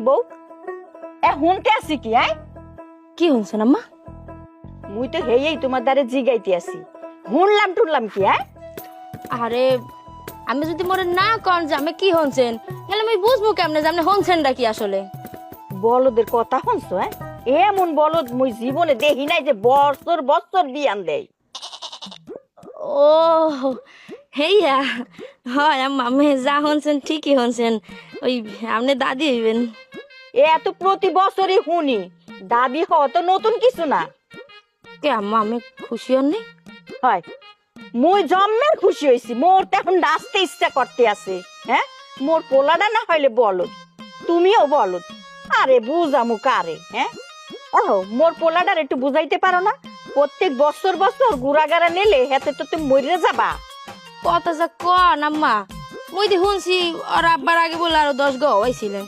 বউ হুনতে আছি কি কি হচ্ছে আম্মা? মুই তো হেই তোমার দ্বারে জিগাইতে আছি হুনলাম টুনলাম কি আরে আমি যদি মরে না কন যে আমি কি হনছেন তাহলে আমি বুঝবো কেমনে যে আপনি হনছেনটা কি আসলে? বলদের কথা শুনছো এমন বলদ মুই জীবনে দেখি নাই যে বছর বছর বিয়ান দেয়। ও হেইয়া হয় আম্মা, আমি যা হনছেন ঠিকই হনছেন। ওই আপনি দাদি হইবেন। এত প্রতি বছরই শুনি, দাদি হওয়া তো নতুন কিছু না। কে আম্মা আমি খুশি হননি? হয় মুই জন্মের খুশি হয়েছি, মোর তো এখন নাচতে ইচ্ছা করতে আছে। মোর পোলাটা না হইলে বলদ, তুমিও বলদ। আরে বুঝামু কারে? মোর পোলাটার একটু বুঝাইতে পারো না? প্রত্যেক বছর বছর গুড়াগাড়া নিলে হেতে তো তুমি মরে যাবা। কথা যা কন আম্মা, মুই দি শুনছি ওর আব্বার আগে বলে আরো 10 গো হয়েছিলেন।